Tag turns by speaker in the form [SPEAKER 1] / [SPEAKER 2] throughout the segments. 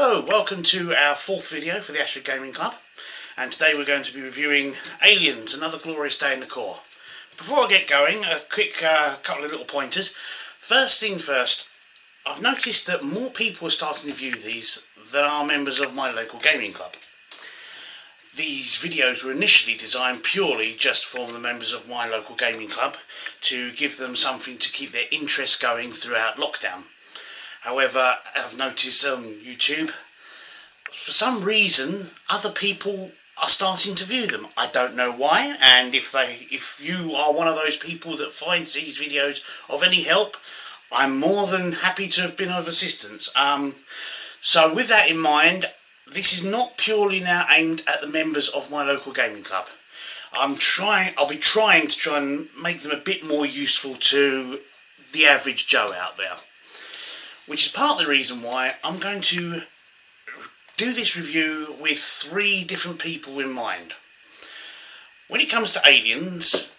[SPEAKER 1] Hello, welcome to our fourth video for the Ashford Gaming Club, and today we're going to be reviewing Aliens, Another Glorious Day in the Corps. Before I get going, a quick couple of little pointers. First thing first, I've noticed that more people are starting to view these than are members of my local gaming club. These videos were initially designed purely just for the members of my local gaming club to give them something to keep their interest going throughout lockdown. However, I've noticed on YouTube, for some reason, other people are starting to view them. I don't know why, and if you are one of those people that finds these videos of any help, I'm more than happy to have been of assistance. So with that in mind, this is not purely now aimed at the members of my local gaming club. I'll be trying to try and make them a bit more useful to the average Joe out there. Which is part of the reason why I'm going to do this review with three different people in mind. When it comes to Aliens,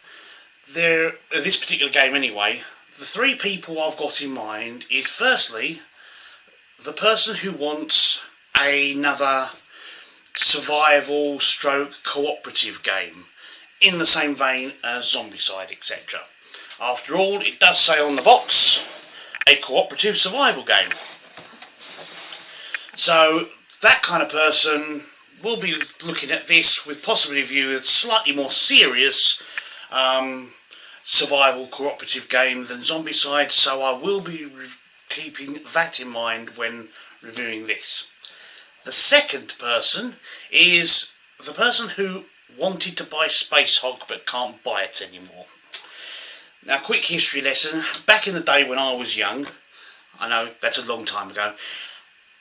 [SPEAKER 1] this particular game anyway, the three people I've got in mind is firstly, the person who wants another survival stroke cooperative game in the same vein as Zombicide, etc. After all, it does say on the box, a cooperative survival game. So that kind of person will be looking at this with possibly a view of a slightly more serious survival cooperative game than Zombicide, so I will be keeping that in mind when reviewing this. The second person is the person who wanted to buy Space Hog but can't buy it anymore. Now, quick history lesson. Back in the day when I was young, I know that's a long time ago,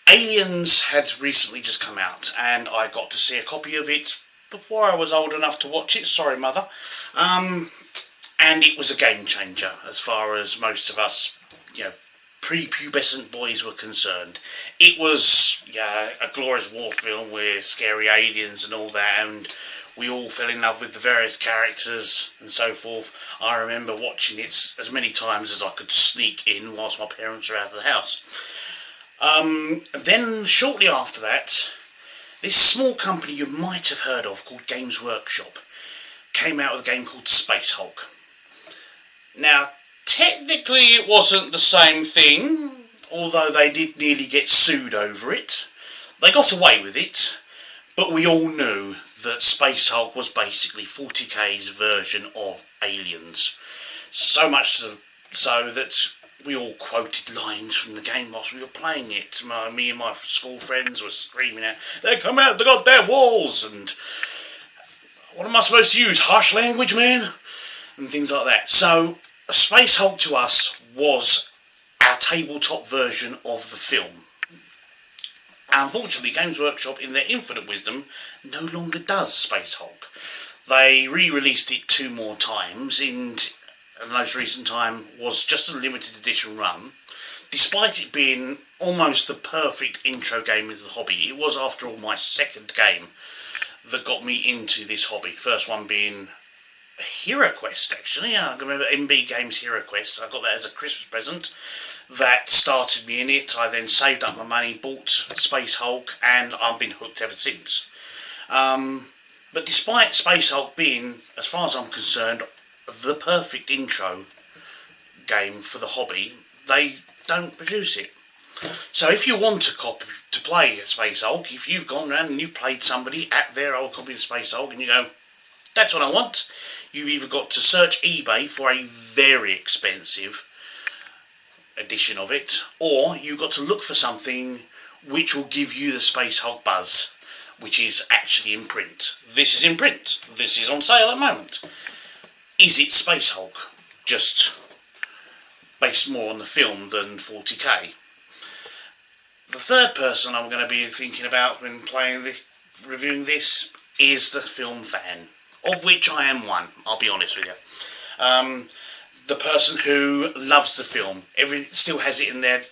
[SPEAKER 1] Aliens had recently just come out, and I got to see a copy of it before I was old enough to watch it. Sorry, Mother. And it was a game changer as far as most of us, prepubescent boys were concerned. It was a glorious war film with scary aliens and all that, and we all fell in love with the various characters and so forth. I remember watching it as many times as I could sneak in whilst my parents were out of the house. Then, shortly after that, this small company you might have heard of called Games Workshop came out with a game called Space Hulk. Now, technically it wasn't the same thing, although they did nearly get sued over it. They got away with it, but we all knew that Space Hulk was basically 40k's version of Aliens. So much so that we all quoted lines from the game whilst we were playing it. Me and my school friends were screaming out, "They're coming out the goddamn walls!" and "What am I supposed to use? Harsh language, man?" and things like that. So Space Hulk to us was our tabletop version of the film. Unfortunately, Games Workshop, in their infinite wisdom, no longer does Space Hulk. They re-released it 2 more times, and the most recent time was just a limited edition run. Despite it being almost the perfect intro game into the hobby, it was, after all, my second game that got me into this hobby. First one being Hero Quest, actually. I remember MB Games Hero Quest. I got that as a Christmas present. That started me in it. I then saved up my money, bought Space Hulk, and I've been hooked ever since. But despite Space Hulk being, as far as I'm concerned, the perfect intro game for the hobby, they don't produce it. So if you want to play Space Hulk, if you've gone around and you've played somebody at their old copy of Space Hulk and you go, "That's what I want," you've either got to search eBay for a very expensive edition of it, or you've got to look for something which will give you the Space Hulk buzz, which is actually in print. This is in print. This is on sale at the moment. Is it Space Hulk? Just based more on the film than 40k. The third person I'm going to be thinking about when reviewing this is the film fan, of which I am one, I'll be honest with you. The person who loves the film, still has it in their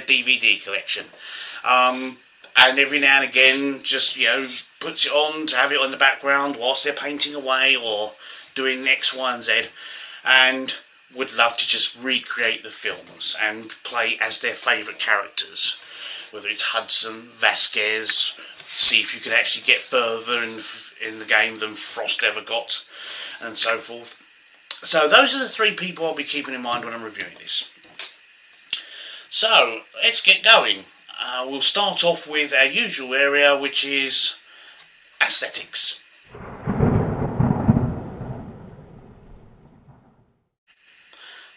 [SPEAKER 1] DVD collection, and every now and again just puts it on to have it on the background whilst they're painting away or doing X, Y, and Z, and would love to just recreate the films and play as their favourite characters. whether it's Hudson, Vasquez, see if you can actually get further in the game than Frost ever got, and so forth. So those are the 3 people I'll be keeping in mind when I'm reviewing this. So let's get going. We'll start off with our usual area, which is aesthetics.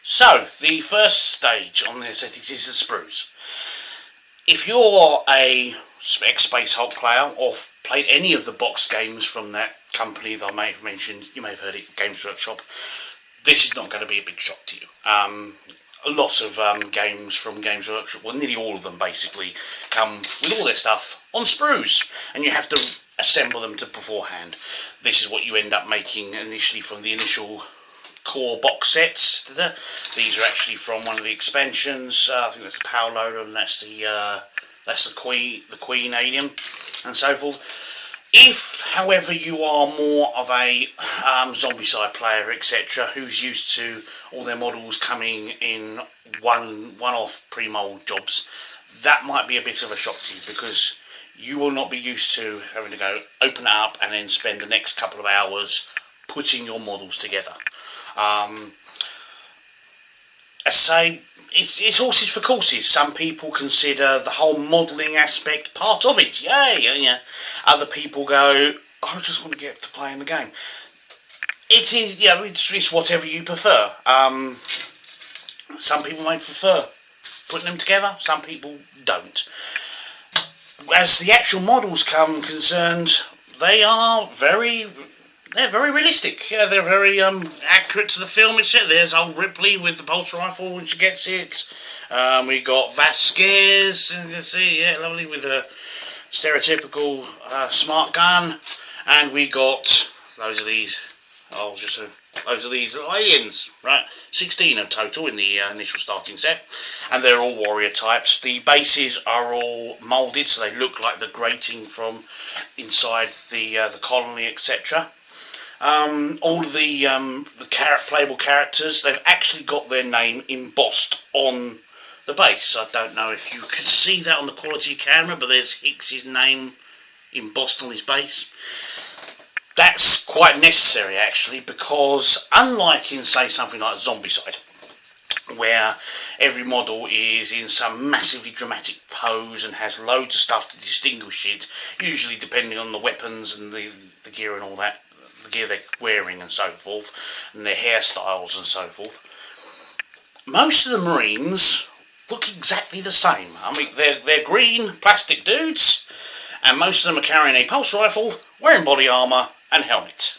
[SPEAKER 1] So the first stage on the aesthetics is the sprues. If you're a ex-Space Hulk player or played any of the box games from that company that I may have mentioned, you may have heard it, Games Workshop, this is not going to be a big shock to you. A lot of games from Games Workshop, well, nearly all of them basically, come with all their stuff on sprues, and you have to assemble them beforehand. This is what you end up making initially from the initial core box sets. These are actually from one of the expansions. I think that's the Power Loader, and that's the Queen Alien, and so forth. If, however, you are more of a Zombicide player, etc., who's used to all their models coming in one-off pre-mold jobs, that might be a bit of a shock to you, because you will not be used to having to go open it up and then spend the next couple of hours putting your models together. I say, it's horses for courses. Some people consider the whole modelling aspect part of it. Yay! Other people go, I just want to get to playing the game. It is, it's whatever you prefer. Some people may prefer putting them together. Some people don't. As the actual models come concerned, they're very realistic. Yeah, they're very accurate to the film. There's old Ripley with the pulse rifle when she gets it. We got Vasquez, and you can see, lovely, with a stereotypical smart gun. And we got those are these little aliens, right? 16 in total in the initial starting set, and they're all warrior types. The bases are all moulded, so they look like the grating from inside the colony, etc. All of the playable characters, they've actually got their name embossed on the base. I don't know if you can see that on the quality camera, but there's Hicks's name embossed on his base. That's quite necessary, actually, because unlike in, say, something like Zombicide, where every model is in some massively dramatic pose and has loads of stuff to distinguish it, usually depending on the weapons and the gear and all that, the gear they're wearing and so forth, and their hairstyles and so forth. Most of the Marines look exactly the same. I mean, they're green plastic dudes, and most of them are carrying a pulse rifle, wearing body armour and helmet.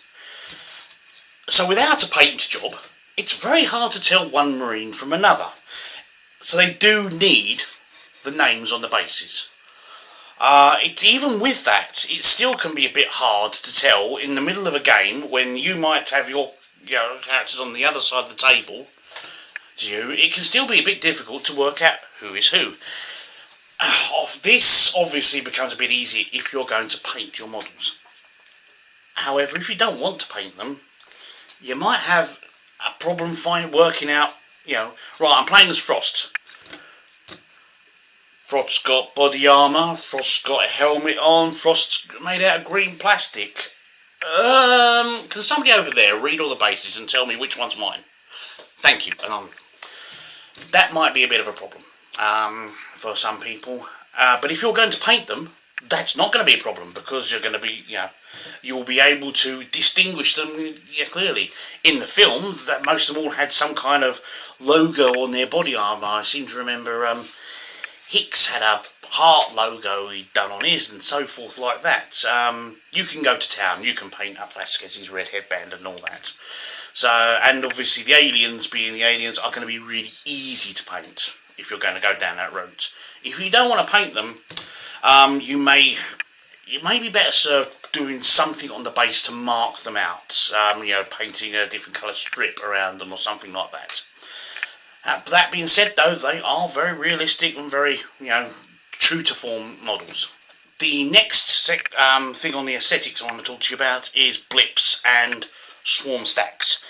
[SPEAKER 1] So without a paint job, it's very hard to tell one Marine from another. So they do need the names on the bases. Even with that, it still can be a bit hard to tell in the middle of a game when you might have your characters on the other side of the table. It can still be a bit difficult to work out who is who. This obviously becomes a bit easier if you're going to paint your models. However, if you don't want to paint them, you might have a problem working out, right, I'm playing as Frost. Frost's got body armour, Frost's got a helmet on, Frost's made out of green plastic. Can somebody over there read all the bases and tell me which one's mine? Thank you. That might be a bit of a problem for some people. But if you're going to paint them, that's not going to be a problem, because you're going to be, you'll be able to distinguish them clearly. In the film, that most of them all had some kind of logo on their body armour. I seem to remember Hicks had a heart logo he'd done on his and so forth like that. You can go to town, you can paint up Vasquez's red headband and all that. So, and obviously the aliens, being the aliens, are going to be really easy to paint if you're going to go down that route. If you don't want to paint them, you may be better served doing something on the base to mark them out. Painting a different colour strip around them or something like that. That being said, though, they are very realistic and very, true to form models. The next thing on the aesthetics I want to talk to you about is blips and swarm stacks.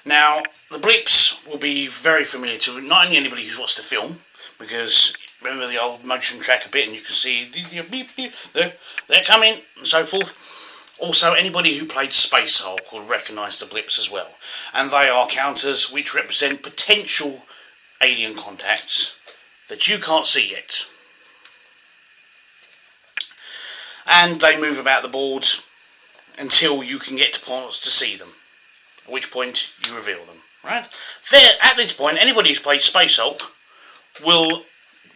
[SPEAKER 1] Now, the blips will be very familiar to not only anybody who's watched the film, because remember the old motion tracker bit, and you can see they're coming and so forth. Also, anybody who played Space Hulk will recognise the blips as well, and they are counters which represent potential alien contacts that you can't see yet. And they move about the board until you can get to points to see them, at which point you reveal them. Right? There, at this point, anybody who's played Space Hulk will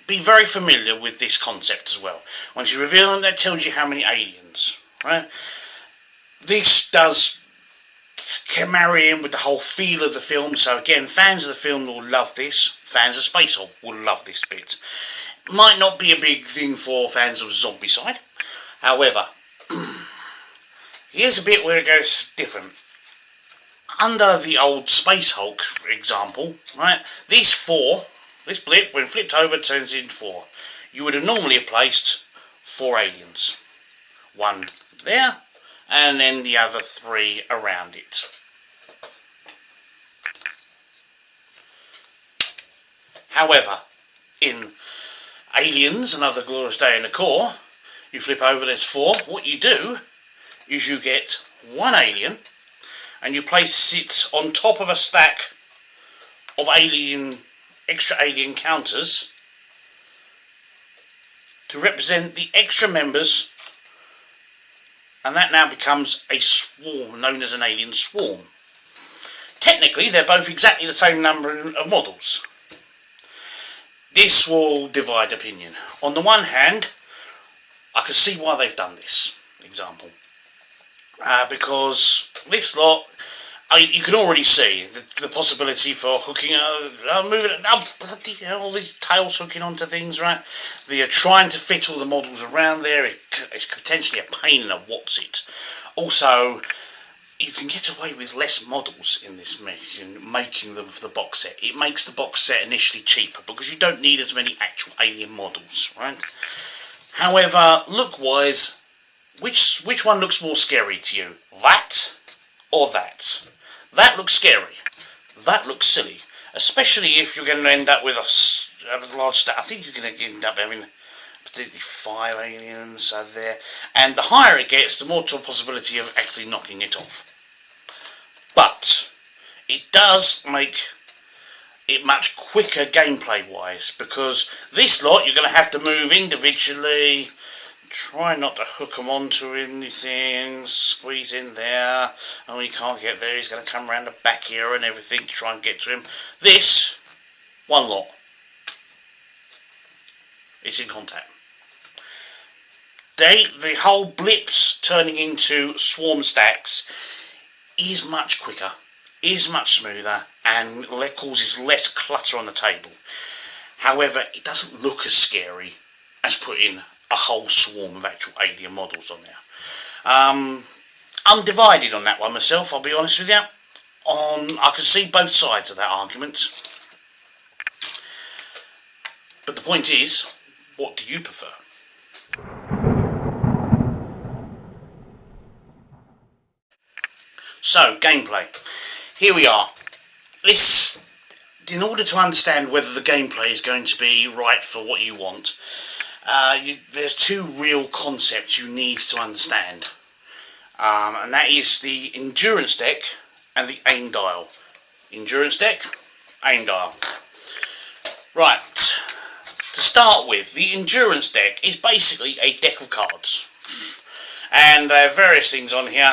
[SPEAKER 1] be very familiar with this concept as well. Once you reveal them, that tells you how many aliens. Right? This does marry in with the whole feel of the film, so again, fans of the film will love this. Fans of Space Hulk will love this bit. Might not be a big thing for fans of Zombicide. However, here's a bit where it goes different. Under the old Space Hulk, for example, right, this blip, when flipped over, turns into 4. You would have normally placed 4 aliens. 1 there, and then the other 3 around it. However, in Aliens, Another Glorious Day in the Corps, you flip over, there's 4. What you do is you get 1 alien, and you place it on top of a stack of extra alien counters to represent the extra members, and that now becomes a swarm, known as an alien swarm. Technically, they're both exactly the same number of models. This will divide opinion. On the one hand, I can see why they've done this example. Because this lot, you can already see the possibility for hooking, all these tails hooking onto things, right? They are trying to fit all the models around there. It's potentially a pain in the what's it. Also, you can get away with less models in this making the box set. It makes the box set initially cheaper because you don't need as many actual alien models, right? However, look-wise, which one looks more scary to you? That or that? That looks scary. That looks silly. Especially if you're going to end up with a large stack. I think you're going to end up having particularly 5 aliens there. And the higher it gets, the more to a possibility of actually knocking it off. But it does make it much quicker gameplay-wise, because this lot you're going to have to move individually. Try not to hook them onto anything, squeeze in there. Oh, he can't get there, he's going to come around the back here and everything to try and get to him. This, one lot. It's in contact. The whole blips turning into swarm stacks is much quicker, is much smoother, and causes less clutter on the table. However, it doesn't look as scary as putting a whole swarm of actual alien models on there. I'm divided on that one myself, I'll be honest with you. I can see both sides of that argument. But the point is, what do you prefer? So, gameplay. Here we are. In order to understand whether the gameplay is going to be right for what you want, there's 2 real concepts you need to understand. And that is the endurance deck and the aim dial. Endurance deck, aim dial. Right, to start with, the endurance deck is basically a deck of cards. And there are various things on here.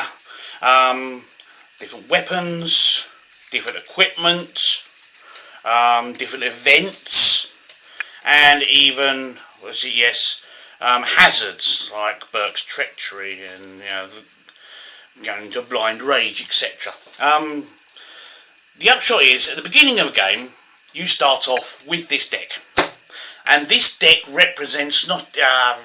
[SPEAKER 1] Different weapons, different equipment, different events, and even, hazards like Burke's treachery and going into blind rage, etc. The upshot is, at the beginning of a game, you start off with this deck, and this deck represents not a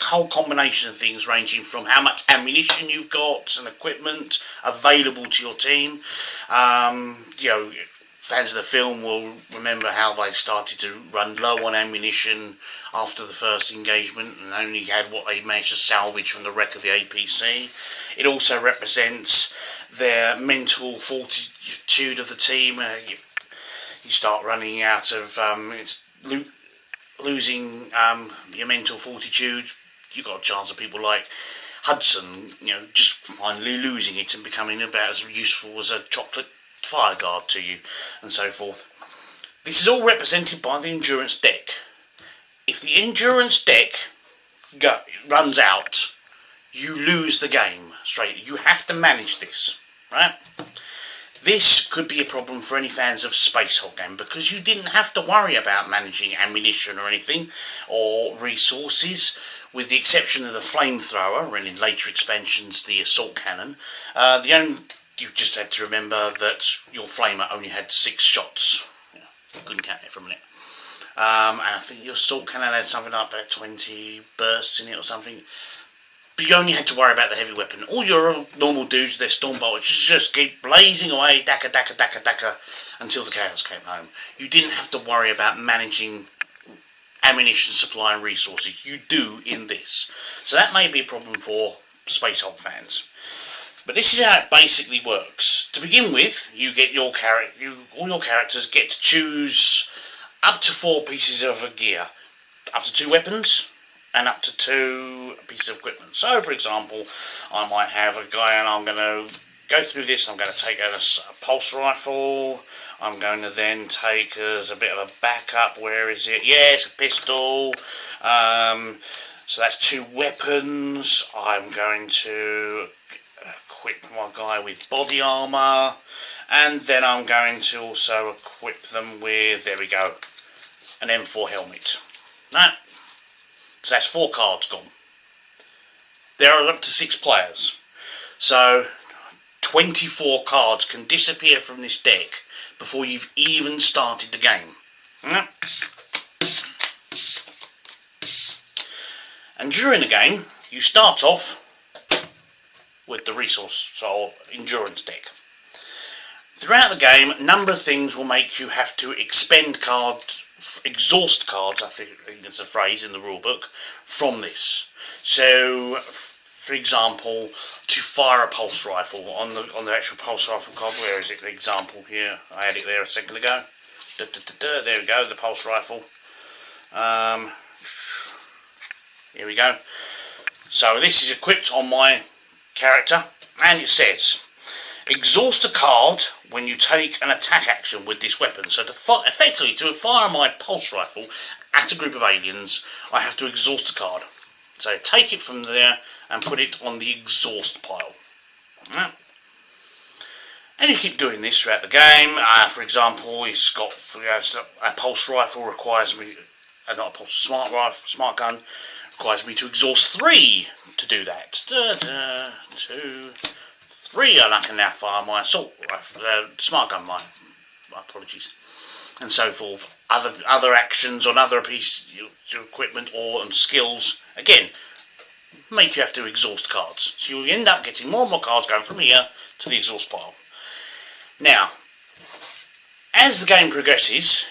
[SPEAKER 1] whole combination of things, ranging from how much ammunition you've got and equipment available to your team. Fans of the film will remember how they started to run low on ammunition after the first engagement and only had what they managed to salvage from the wreck of the APC. It also represents their mental fortitude of the team. You start running out of loot losing your mental fortitude, you've got a chance of people like Hudson, just finally losing it and becoming about as useful as a chocolate fire guard to you, and so forth. This is all represented by the endurance deck. If the endurance deck runs out, you lose the game straight. You have to manage this, right? This could be a problem for any fans of Space Hulk game, because you didn't have to worry about managing ammunition or anything, or resources, with the exception of the flamethrower, and in later expansions the assault cannon. You just had to remember that your flamer only had 6 shots. Couldn't count it for a minute. And I think your assault cannon had something like about 20 bursts in it or something. But you only had to worry about the heavy weapon. All your normal dudes, their storm bolters, just keep blazing away, dakka, dakka, dakka, dakka, until the chaos came home. You didn't have to worry about managing ammunition supply and resources. You do in this. So that may be a problem for Space Hulk fans. But this is how it basically works. To begin with, you get all your characters get to choose up to 4 pieces of gear, up to 2 weapons, and up to 2 pieces of equipment. So, for example, I might have a guy, and I'm going to go through this. I'm going to take a pulse rifle. I'm going to then take as a bit of a backup. Where is it? Yes, a pistol. So that's 2 weapons. I'm going to equip my guy with body armour, and then I'm going to also equip them with, there we go, an M4 helmet. Right? So that's 4 cards gone. There are up to 6 players. So 24 cards can disappear from this deck before you've even started the game. Right? And during the game, you start off with the resource or endurance deck. Throughout the game, a number of things will make you have to expend cards, exhaust cards, I think it's a phrase in the rulebook, from this. So, for example, to fire a pulse rifle on the actual pulse rifle card, where is it? The example here, I had it there a second ago. There we go, the pulse rifle. Here we go. So this is equipped on my character, and it says exhaust a card when you take an attack action with this weapon. So effectively to fire my pulse rifle at a group of aliens, I have to exhaust a card. So take it from there and put it on the exhaust pile. Right. And you keep doing this throughout the game. For example, it's got a pulse rifle requires me, not a pulse, smart gun requires me to exhaust 3 to do that. 2, 3, and I can now fire my assault rifle, smart gun mine. My apologies, and so forth. Other actions on other pieces of equipment and skills again make you have to exhaust cards. So you'll end up getting more and more cards going from here to the exhaust pile. Now, as the game progresses,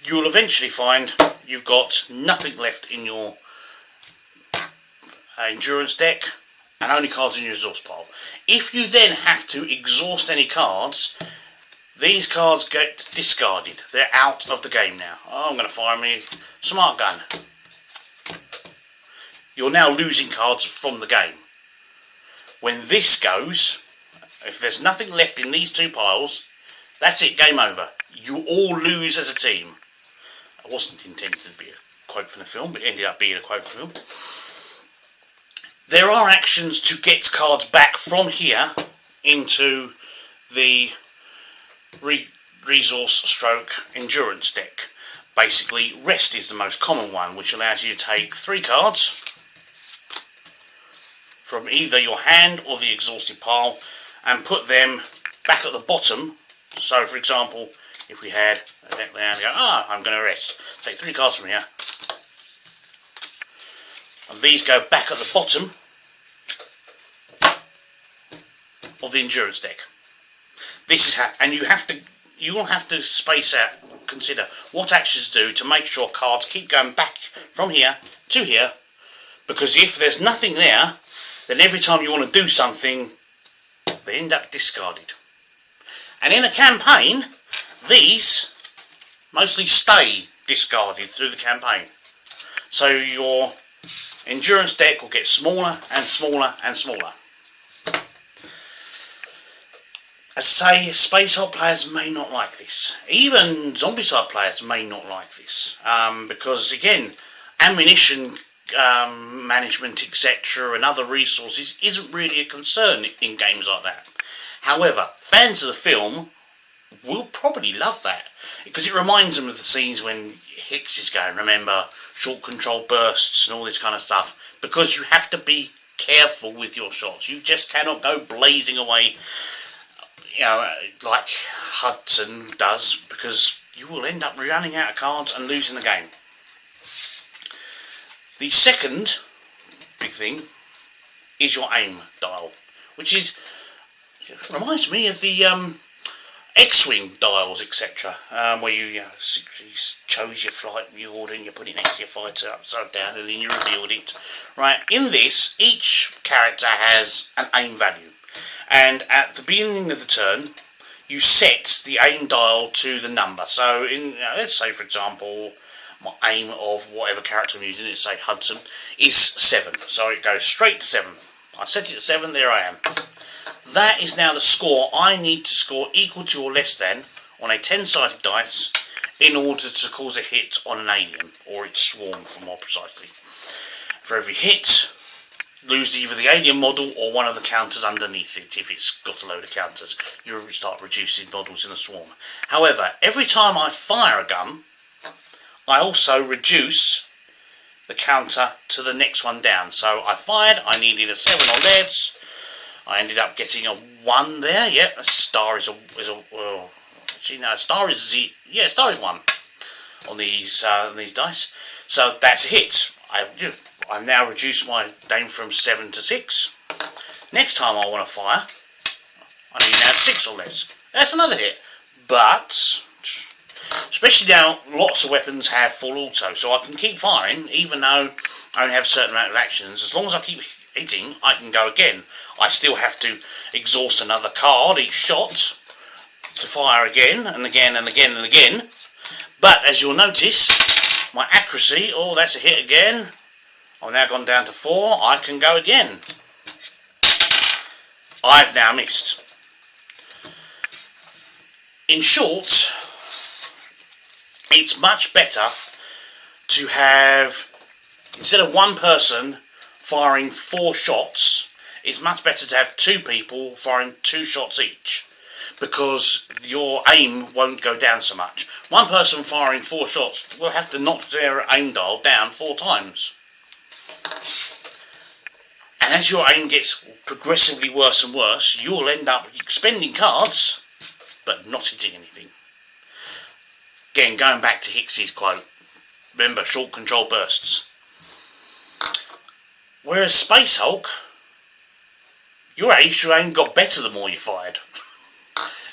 [SPEAKER 1] you'll eventually find you've got nothing left in your endurance deck and only cards in your exhaust pile. If you then have to exhaust any cards, these cards get discarded. They're out of the game now. Oh, I'm going to fire me smart gun. You're now losing cards from the game. When this goes, if there's nothing left in these 2 piles, that's it, game over. You all lose as a team. It wasn't intended to be a quote from the film, but it ended up being a quote from the film. There are actions to get cards back from here into the resource stroke endurance deck. Basically, rest is the most common one, which allows you to take 3 cards from either your hand or the exhausted pile and put them back at the bottom. So, for example, if we had a deck there and go, I'm going to rest, take 3 cards from here, and these go back at the bottom of the endurance deck. This is how, and you will have to space out, consider what actions to do to make sure cards keep going back from here to here, because if there's nothing there, then every time you want to do something, they end up discarded. And in a campaign, these mostly stay discarded through the campaign. So your endurance deck will get smaller and smaller and smaller. As I say, Space Hulk players may not like this. Even Zombicide players may not like this. Because, again, ammunition management, etc., and other resources isn't really a concern in games like that. However, fans of the film will probably love that, because it reminds them of the scenes when Hicks is going, remember, short control bursts and all this kind of stuff, because you have to be careful with your shots. You just cannot go blazing away, like Hudson does, because you will end up running out of cards and losing the game. The second big thing is your aim dial, which reminds me of the X-Wing dials, etc., where you chose your flight order and you put it next to your fighter upside down and then you revealed it. Right, in this, each character has an aim value, and at the beginning of the turn, you set the aim dial to the number. So, let's say, for example, my aim of whatever character I'm using, let's say Hudson, is 7. So it goes straight to 7. I set it to 7, there I am. That is now the score I need to score equal to or less than on a 10-sided dice in order to cause a hit on an alien, or its swarm, for more precisely. For every hit, lose either the alien model or one of the counters underneath it. If it's got a load of counters, you start reducing models in a swarm. However, every time I fire a gun, I also reduce the counter to the next one down. So I fired, I needed a 7 or less. I ended up getting a 1 there. Yep, a star is well, actually no, star is 1 on these dice. So that's a hit. I've now reduced my aim from 7 to 6. Next time I want to fire, I need to have 6 or less. That's another hit. But especially now, lots of weapons have full auto, so I can keep firing, even though I only have a certain amount of actions. As long as I keep hitting, I can go again. I still have to exhaust another card each shot to fire again, and again, and again, and again. But, as you'll notice, my accuracy, that's a hit again. I've now gone down to 4, I can go again. I've now missed. In short, it's much better to have, instead of one person firing 4 shots, it's much better to have 2 people firing 2 shots each, because your aim won't go down so much. One person firing 4 shots will have to knock their aim dial down 4 times. And as your aim gets progressively worse and worse, you'll end up expending cards, but not hitting anything. Again, going back to Hicks's quote, remember, short control bursts. Whereas Space Hulk, your aim got better the more you fired.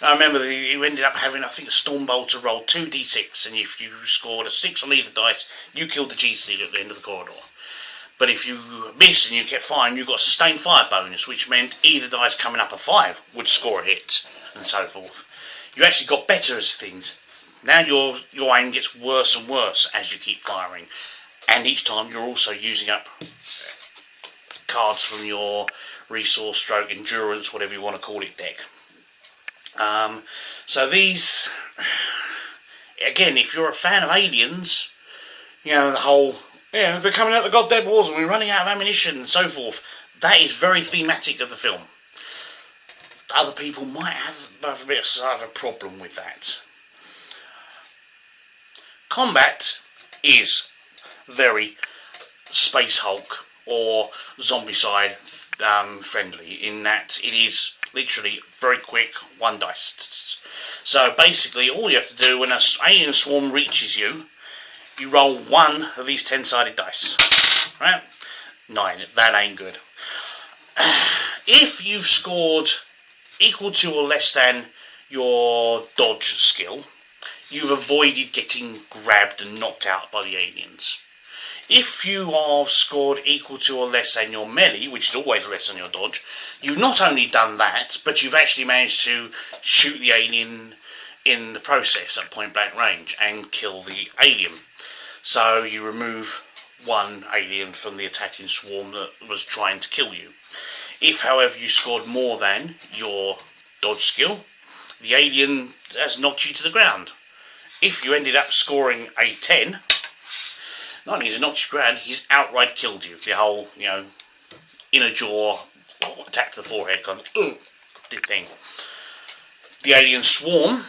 [SPEAKER 1] I remember you ended up having, I think, a Storm Bolter roll 2d6, and if you scored a 6 on either dice, you killed the G-Stealer at the end of the corridor. But if you missed and you kept firing, you got a sustained fire bonus, which meant either dice coming up a 5 would score a hit, and so forth. You actually got better as things. Now your aim gets worse and worse as you keep firing, and each time you're also using up cards from your resource stroke endurance, whatever you want to call it, deck. So these, again, if you're a fan of Aliens, the whole, they're coming out the goddamn wars and we're running out of ammunition and so forth, that is very thematic of the film. Other people might have a bit of a problem with that. Combat is very Space Hulk or Zombicide friendly, in that it is literally very quick, 1 dice. So basically all you have to do when an alien swarm reaches you, you roll 1 of these 10-sided dice. Right? 9, that ain't good. If you've scored equal to or less than your dodge skill, you've avoided getting grabbed and knocked out by the aliens. If you have scored equal to or less than your melee, which is always less than your dodge, you've not only done that, but you've actually managed to shoot the alien in the process at point blank range and kill the alien. So you remove one alien from the attacking swarm that was trying to kill you. If, however, you scored more than your dodge skill, the alien has knocked you to the ground. If you ended up scoring a 10, not only has he knocked you to the ground, he's outright killed you. The whole, inner jaw, attack to the forehead, kind of, thing. The alien swarm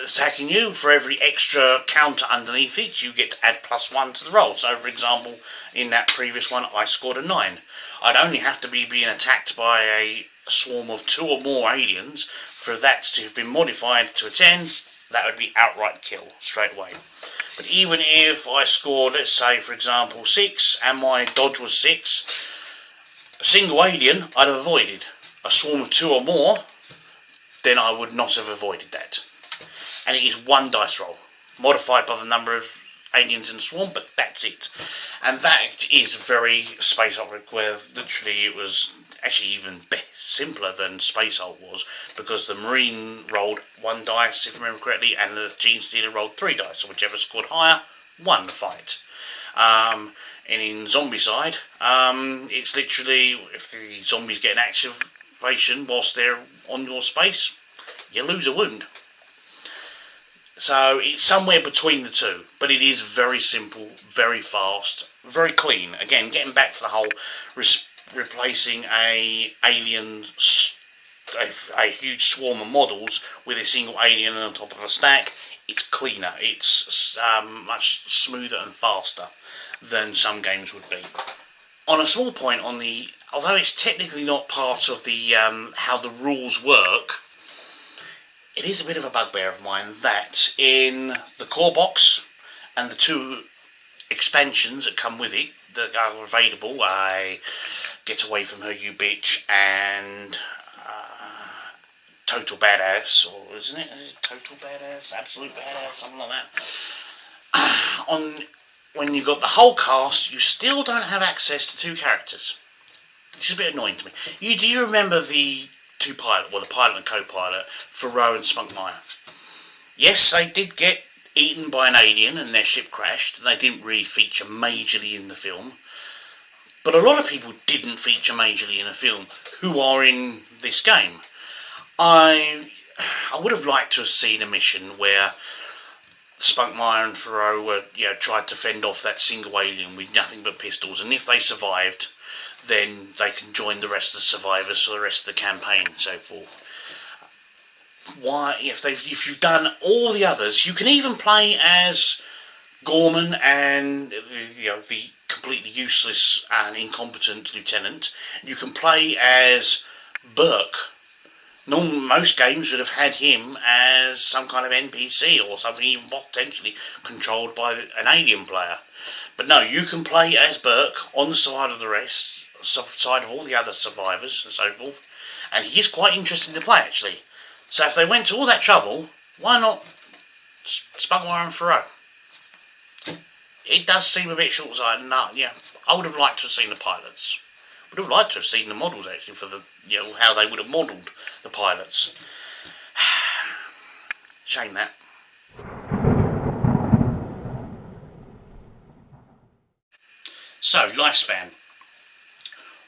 [SPEAKER 1] attacking you, for every extra counter underneath it, you get to add +1 to the roll. So, for example, in that previous one, I scored a 9. I'd only have to be being attacked by a swarm of 2 or more aliens for that to have been modified to a 10. That would be outright kill straight away. But even if I scored, let's say, for example, 6, and my dodge was 6, a single alien I'd have avoided. A swarm of 2 or more, then I would not have avoided that. And it is 1 dice roll, modified by the number of aliens in the swarm, but that's it. And that is very Space Hulk, where literally it was actually even simpler than Space Hulk was, because the Marine rolled 1 dice, if I remember correctly, and the Gene Stealer rolled 3 dice, so whichever scored higher won the fight. And in Zombicide, it's literally, if the zombies get an activation whilst they're on your space, you lose a wound. So it's somewhere between the two, but it is very simple, very fast, very clean. Again, getting back to the whole replacing a huge swarm of models with a single alien on top of a stack, it's cleaner, it's much smoother and faster than some games would be. On a small point, although it's technically not part of the how the rules work, it is a bit of a bugbear of mine that in the core box and the 2 expansions that come with it that are available, Get Away From Her You Bitch and Total Badass, or isn't it? Total Badass, Absolute Badass, something like that. When you've got the whole cast, you still don't have access to 2 characters. This is a bit annoying to me. Do you remember the 2 pilot, the pilot and co-pilot, Thoreau and Spunkmeyer? Yes, they did get eaten by an alien and their ship crashed, and they didn't really feature majorly in the film. But a lot of people didn't feature majorly in a film who are in this game. I would have liked to have seen a mission where Spunkmeyer and Thoreau were, tried to fend off that single alien with nothing but pistols, and if they survived, then they can join the rest of the survivors for the rest of the campaign and so forth. Why, if you've done all the others, you can even play as Gorman and the completely useless and incompetent lieutenant. You can play as Burke. Most games would have had him as some kind of NPC or something, even potentially controlled by an alien player. But no, you can play as Burke on the side of all the other survivors and so forth, and he is quite interesting to play actually. So if they went to all that trouble, why not Spunkmeyer and Thoreau? It does seem a bit short-sighted. I would have liked to have seen the pilots. Would have liked to have seen the models actually for the how they would have modelled the pilots. Shame that. So, lifespan.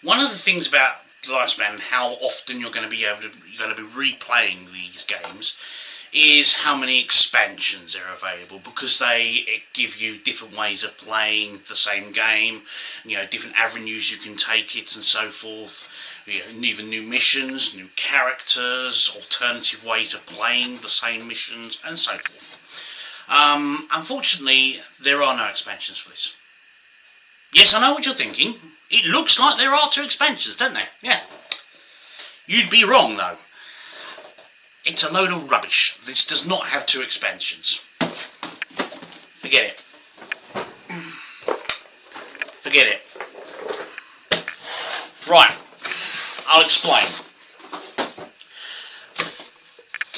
[SPEAKER 1] One of the things about lifespan and how often you're going to be replaying these games is how many expansions are available, because they give you different ways of playing the same game, different avenues you can take it and so forth, even new missions, new characters, alternative ways of playing the same missions and so forth. Unfortunately, there are no expansions for this. Yes, I know what you're thinking. It looks like there are 2 expansions, don't they? Yeah. You'd be wrong, though. It's a load of rubbish. This does not have 2 expansions. Forget it. Forget it. Right. I'll explain.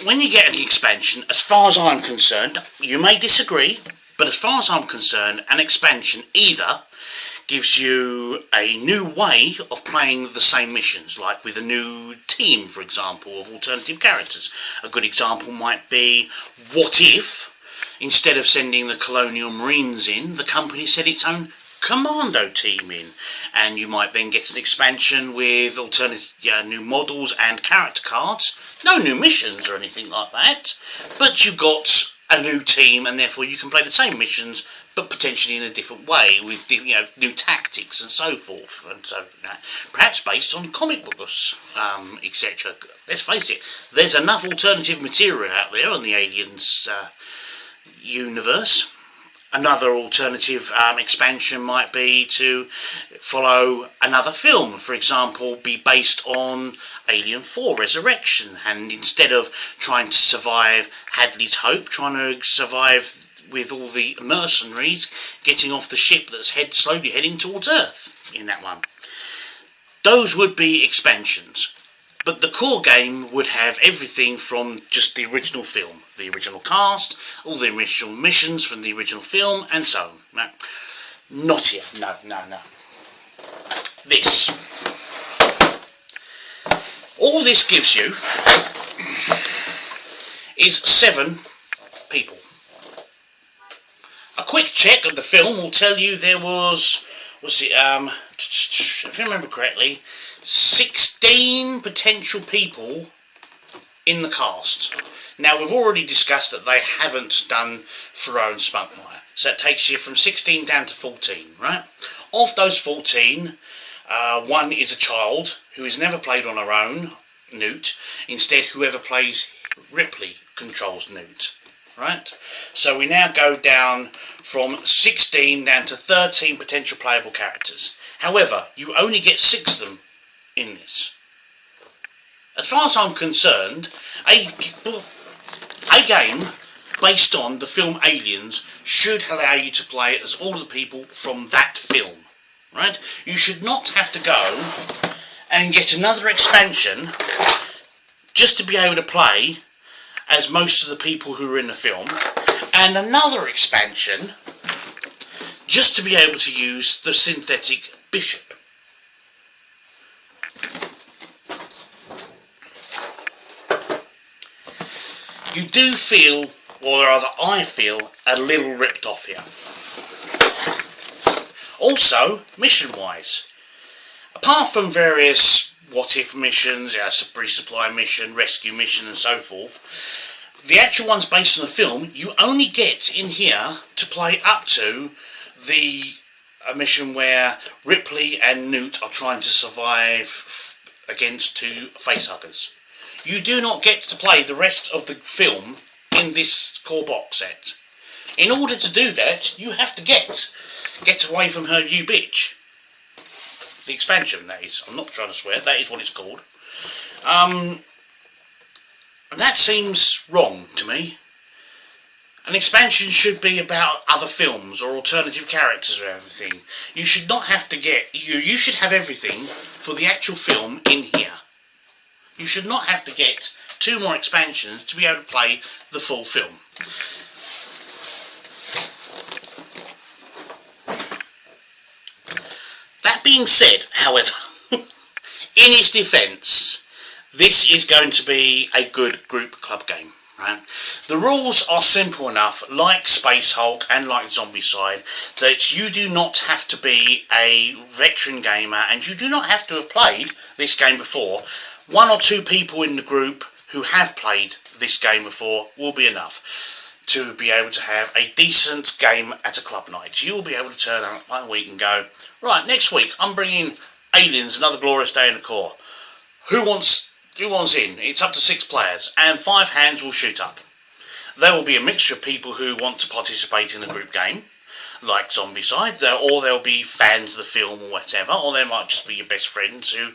[SPEAKER 1] When you get an expansion, as far as I'm concerned, you may disagree, but as far as I'm concerned, an expansion either gives you a new way of playing the same missions, like with a new team, for example, of alternative characters. A good example might be, what if, instead of sending the Colonial Marines in, the company sent its own commando team in, and you might then get an expansion with alternative new models and character cards. No new missions or anything like that, but you've got a new team, and therefore you can play the same missions but potentially in a different way with new tactics and so forth, and so perhaps based on comic books, etc. Let's face it, there's enough alternative material out there on the Aliens universe. Another alternative expansion might be to follow another film, for example, be based on Alien 4 Resurrection, and instead of trying to survive Hadley's Hope, trying to survive with all the mercenaries getting off the ship that's slowly heading towards Earth in that one. Those would be expansions. But the core game would have everything from just the original film, the original cast, all the original missions from the original film, and so on. No, not here. No. This. All this gives you is 7 people. A quick check of the film will tell you there was, if I remember correctly, 16 potential people in the cast. Now, we've already discussed that they haven't done Thoreau and Spunkmeyer, so it takes you from 16 down to 14, right? Of those 14, one is a child who has never played on her own, Newt. Instead, whoever plays Ripley controls Newt, right? So we now go down from 16 down to 13 potential playable characters. However, you only get 6 of them in this. As far as I'm concerned, a game based on the film Aliens should allow you to play as all the people from that film, right? You should not have to go and get another expansion just to be able to play as most of the people who are in the film, and another expansion just to be able to use the synthetic Bishop. You do feel, or rather I feel, a little ripped off here. Also, mission-wise, apart from various what-if missions, resupply mission, rescue mission and so forth, the actual ones based on the film, you only get in here to play up to the mission where Ripley and Newt are trying to survive against 2 facehuggers. You do not get to play the rest of the film in this core box set. In order to do that, you have to get away from her, you bitch. The expansion, that is. I'm not trying to swear, that is what it's called. That seems wrong to me. An expansion should be about other films or alternative characters or everything. You should not have to get... You should have everything for the actual film in here. You should not have to get 2 more expansions to be able to play the full film. That being said, however, in its defence, this is going to be a good group club game. Right? The rules are simple enough, like Space Hulk and like Zombicide, that you do not have to be a veteran gamer and you do not have to have played this game before. 1 or 2 people in the group who have played this game before will be enough to be able to have a decent game at a club night. You will be able to turn up one week and go, right, next week I'm bringing Aliens, Another Glorious Day in the Core. Who wants in? It's up to 6 players, and 5 hands will shoot up. There will be a mixture of people who want to participate in the group game, like Zombicide, or there'll be fans of the film or whatever, or there might just be your best friends who,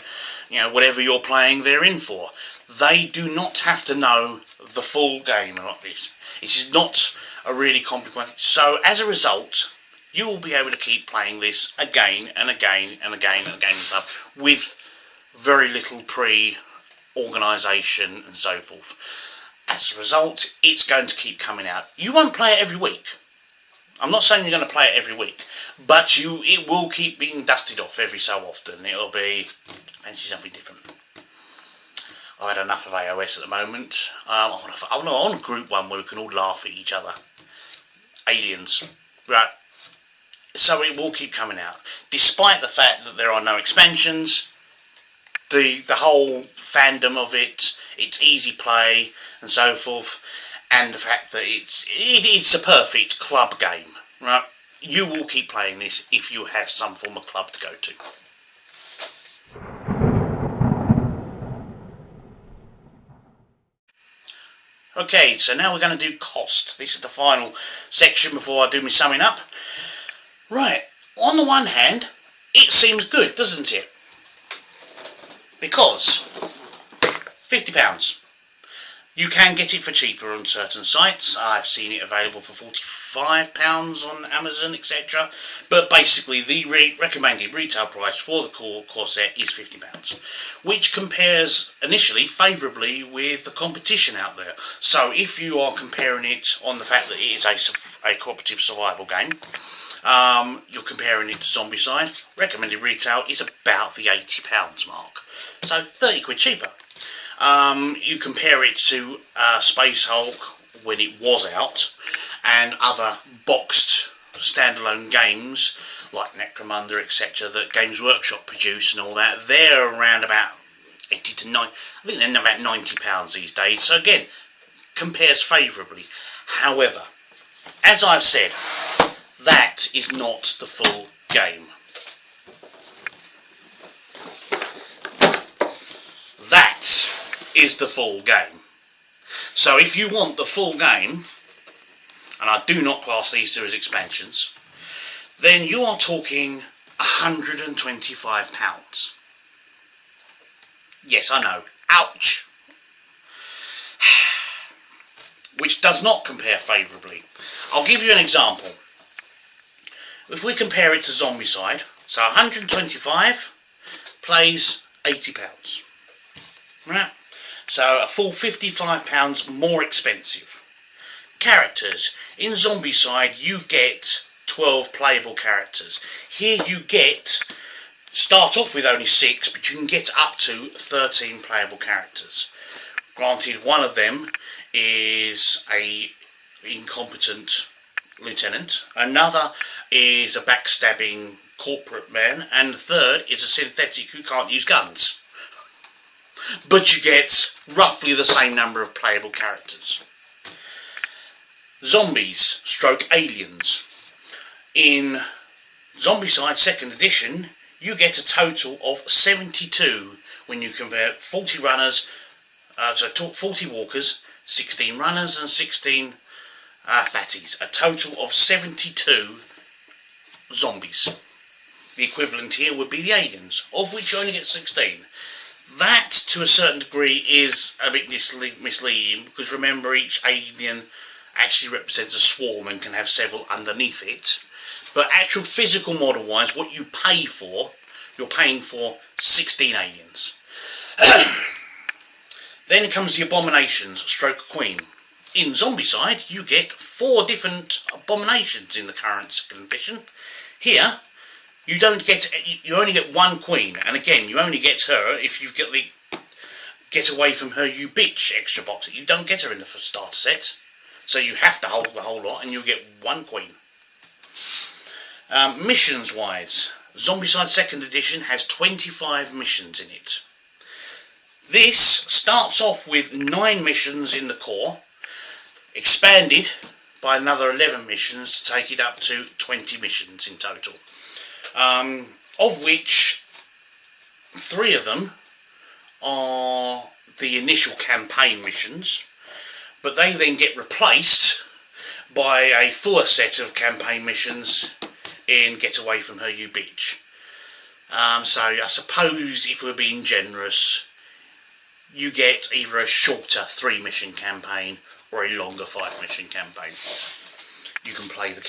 [SPEAKER 1] whatever you're playing, they're in for. They do not have to know the full game like this. It is not a really complicated. So as a result, you will be able to keep playing this again and again and again and again with very little pre-organisation and so forth. As a result, it's going to keep coming out. You won't play it every week. I'm not saying you're going to play it every week, but it will keep being dusted off every so often. It'll be fancy something different. I've had enough of AOS at the moment. I want a group one where we can all laugh at each other. Aliens. Right. So it will keep coming out, despite the fact that there are no expansions. The whole fandom of it, its easy play and so forth, and the fact that it's a perfect club game, right? You will keep playing this if you have some form of club to go to. Okay, so now we're going to do cost. This is the final section before I do my summing up. Right, on the one hand, it seems good, doesn't it? Because £50. You can get it for cheaper on certain sites. I've seen it available for £45 on Amazon, etc. But basically, the recommended retail price for the core set is £50, which compares initially favourably with the competition out there. So if you are comparing it on the fact that it is a cooperative survival game, you're comparing it to Zombicide, recommended retail is about the £80 mark. So 30 quid cheaper. You compare it to Space Hulk when it was out, and other boxed standalone games like Necromunda, etc. that Games Workshop produce and all that. They're around about 80 to 90. I think they're about £90 these days. So again, compares favourably. However, as I've said, that is not the full game. That is the full game. So if you want the full game, and I do not class these two as expansions, then you are talking £125. Yes, I know. Ouch! Which does not compare favourably. I'll give you an example. If we compare it to Zombicide, so 125 plays £80. Right? So a full £55 more expensive. Characters. In Zombicide you get 12 playable characters. Here you start off with only 6, but you can get up to 13 playable characters. Granted, one of them is a incompetent lieutenant, another is a backstabbing corporate man, and the third is a synthetic who can't use guns. But you get roughly the same number of playable characters. Zombies stroke aliens. In Zombicide 2nd edition, you get a total of 72 when you compare 40 runners, 40 walkers, 16 runners and 16 fatties. A total of 72 zombies. The equivalent here would be the aliens, of which you only get 16. That, to a certain degree, is a bit misleading, because remember, each alien actually represents a swarm and can have several underneath it. But actual physical model-wise, what you pay for, you're paying for 16 aliens. Then comes the abominations, stroke queen. In Zombicide, you get 4 different abominations in the current 2nd edition. Here, you only get 1 queen, and again, you only get her if you've got the get away from her you bitch extra box. You don't get her in the starter set, so you have to hold the whole lot, and you'll get 1 queen. Missions wise, Zombicide 2nd edition has 25 missions in it. This starts off with 9 missions in the core, expanded by another 11 missions to take it up to 20 missions in total. Of which 3 of them are the initial campaign missions, but they then get replaced by a fuller set of campaign missions in Get Away From Her You Bitch. So I suppose, if we're being generous, you get either a shorter 3-mission campaign or a longer 5-mission campaign. You can play the...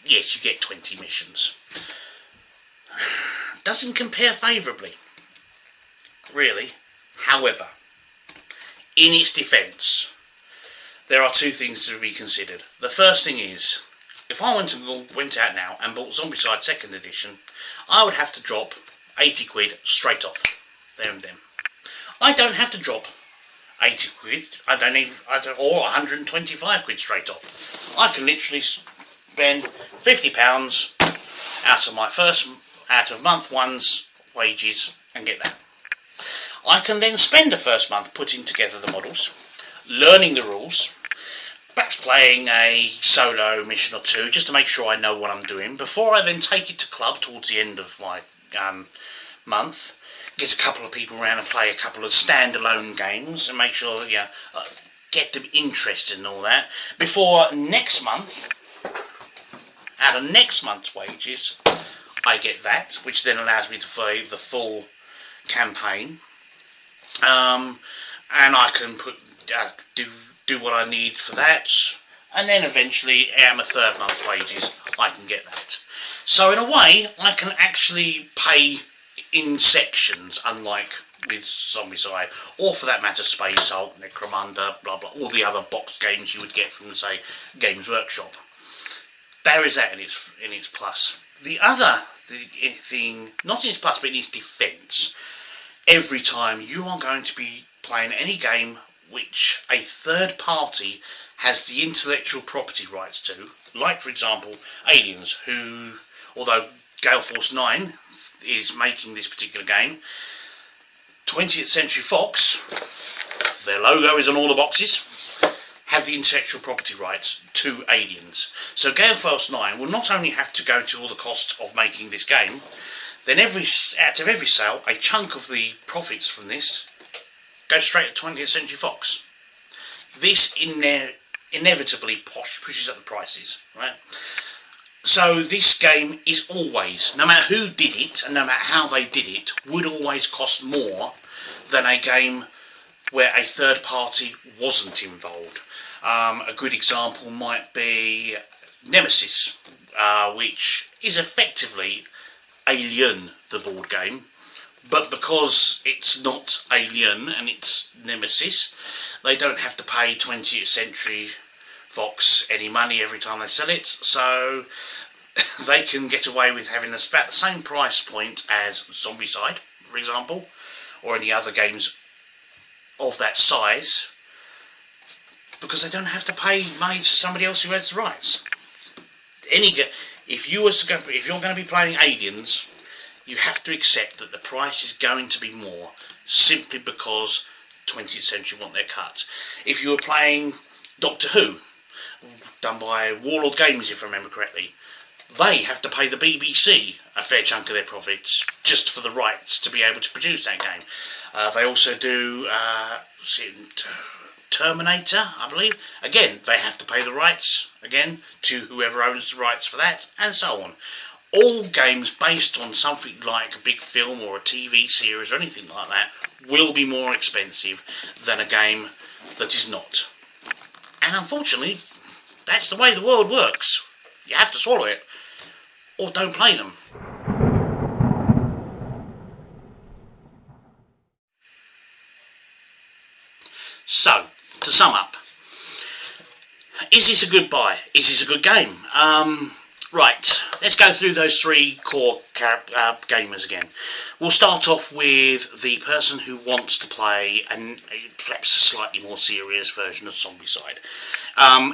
[SPEAKER 1] yes, you get 20 missions. Doesn't compare favourably, really. However, in its defence, there are 2 things to be considered. The first thing is, if I went out now and bought Zombicide 2nd edition, I would have to drop 80 quid straight off, there and then. I don't have to drop 80 quid, or 125 quid straight off. I can literally spend £50 out of month one's wages and get that. I can then spend the first month putting together the models, learning the rules, perhaps playing a solo mission or two just to make sure I know what I'm doing before I then take it to club towards the end of my month, get a couple of people around and play a couple of standalone games and make sure that get them interested in all that before next month, out of next month's wages, I get that, which then allows me to play the full campaign, and I can do what I need for that, and then eventually out of my third month's wages I can get that. So in a way I can actually pay in sections, unlike with Zombicide, or for that matter Space Assault, Necromunda, blah blah, all the other box games you would get from, say, Games Workshop. There is that in its plus. The other thing, not in its plus but in its defence, every time you are going to be playing any game which a third party has the intellectual property rights to, like for example Aliens, who, although Gale Force 9 is making this particular game, 20th Century Fox, their logo is on all the boxes, have the intellectual property rights to Aliens. So Gale Force 9 will not only have to go to all the costs of making this game, then out of every sale, a chunk of the profits from this goes straight to 20th Century Fox. This inevitably pushes up the prices, right? So this game is always, no matter who did it and no matter how they did it, would always cost more than a game where a third party wasn't involved. A good example might be Nemesis, which is effectively Alien, the board game, but because it's not Alien and it's Nemesis, they don't have to pay 20th Century Fox any money every time they sell it, so they can get away with having about the same price point as Zombicide, for example, or any other games of that size, because they don't have to pay money to somebody else who has the rights. If you're going to be playing Aliens, you have to accept that the price is going to be more, simply because 20th Century want their cut. If you were playing Doctor Who, done by Warlord Games if I remember correctly, they have to pay the BBC a fair chunk of their profits just for the rights to be able to produce that game. They also do Terminator, I believe. Again, they have to pay the rights, again, to whoever owns the rights for that, and so on. All games based on something like a big film or a TV series or anything like that will be more expensive than a game that is not. And unfortunately, that's the way the world works. You have to swallow it, or don't play them. So, to sum up, is this a good buy? Is this a good game? Right, let's go through those three core gamers again. We'll start off with the person who wants to play perhaps a slightly more serious version of Zombicide.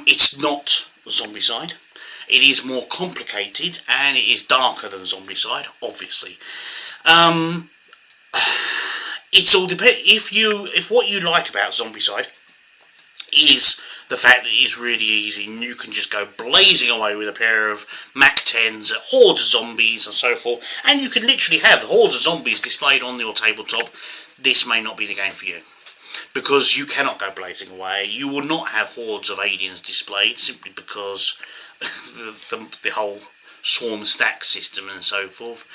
[SPEAKER 1] It's not Zombicide. It is more complicated and it is darker than Zombicide, obviously. It's all depends. If what you like about Zombicide is the fact that it's really easy and you can just go blazing away with a pair of Mac 10s, hordes of zombies and so forth, and you can literally have hordes of zombies displayed on your tabletop, this may not be the game for you. Because you cannot go blazing away. You will not have hordes of aliens displayed simply because the whole swarm stack system and so forth.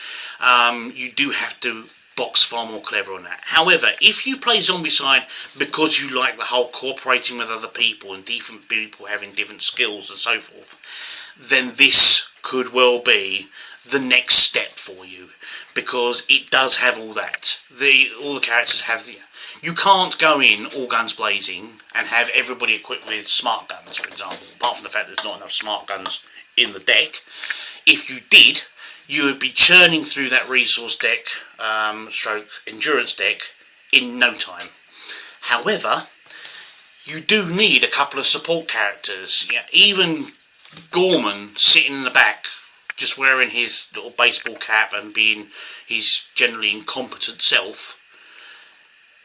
[SPEAKER 1] You do have to box far more clever on that. However, if you play Zombicide because you like the whole cooperating with other people and different people having different skills and so forth, then this could well be the next step for you, because it does have all that. All the characters have the... You can't go in all guns blazing and have everybody equipped with smart guns, for example, apart from the fact that there's not enough smart guns in the deck. If you did, you would be churning through that resource deck, stroke endurance deck, in no time. However, you do need a couple of support characters. Yeah, even Gorman sitting in the back, just wearing his little baseball cap and being his generally incompetent self,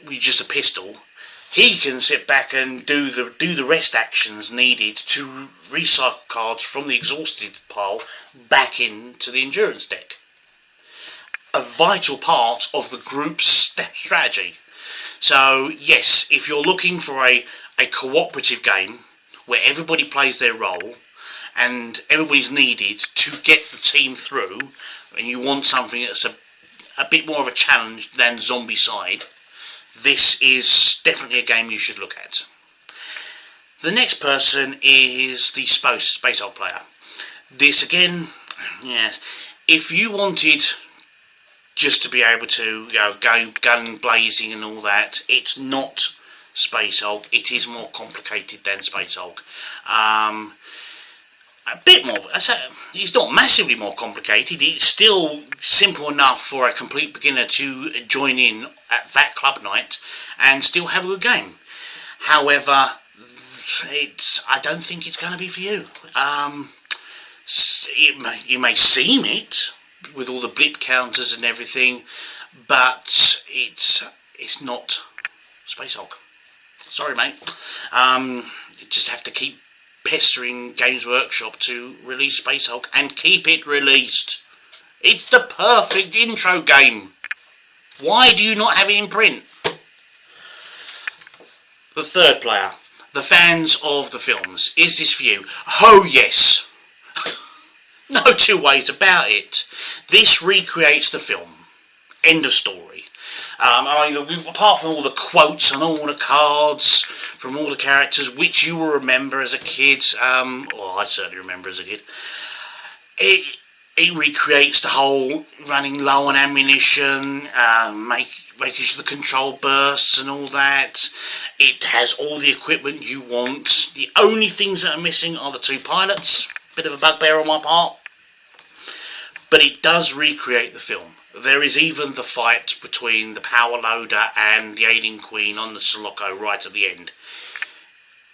[SPEAKER 1] with just a pistol, he can sit back and do the rest actions needed to recycle cards from the exhausted pile back into the endurance deck. A vital part of the group's strategy. So yes, if you're looking for a cooperative game where everybody plays their role and everybody's needed to get the team through, and you want something that's a bit more of a challenge than Zombicide, this is definitely a game you should look at. The next person is the Space Hulk player. This again, yes, if you wanted just to be able to go gun blazing and all that, it's not Space Hulk. It is more complicated than Space Hulk. A bit more. It's not massively more complicated. It's still simple enough for a complete beginner to join in at that club night and still have a good game. However, I don't think it's going to be for you. You may seem it with all the blip counters and everything, but it's not Space Hulk. Sorry, mate. You just have to keep pestering Games Workshop to release Space Hulk and keep it released. It's the perfect intro game. Why do you not have it in print? The third player, the fans of the films. Is this for you? Oh yes. No two ways about it. This recreates the film. End of story. Apart from all the quotes and all the cards from all the characters, which you will remember as a kid, I certainly remember as a kid, it recreates the whole running low on ammunition, making sure the control bursts and all that. It has all the equipment you want. The only things that are missing are the two pilots. Bit of a bugbear on my part. But it does recreate the film. There is even the fight between the power loader and the alien queen on the Sulaco right at the end.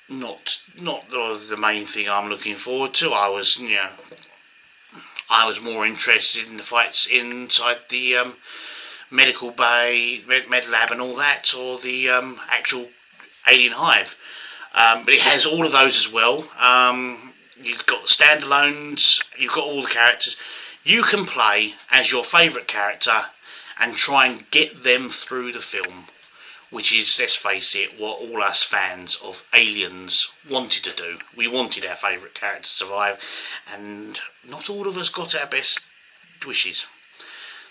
[SPEAKER 1] Not the main thing I'm looking forward to. I was more interested in the fights inside the medical bay, med lab and all that, or the actual alien hive. But it has all of those as well. You've got standalones, you've got all the characters. You can play as your favourite character and try and get them through the film, which is, let's face it, what all us fans of Aliens wanted to do. We wanted our favourite character to survive, and not all of us got our best wishes.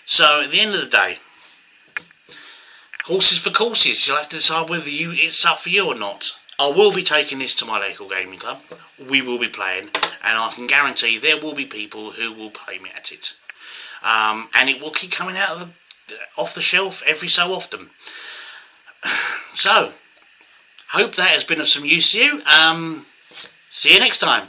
[SPEAKER 1] So, at the end of the day, horses for courses. You'll have to decide whether it's up for you or not. I will be taking this to my local gaming club. We will be playing, and I can guarantee there will be people who will play me at it. And it will keep coming out off the shelf every so often. So, hope that has been of some use to you. See you next time.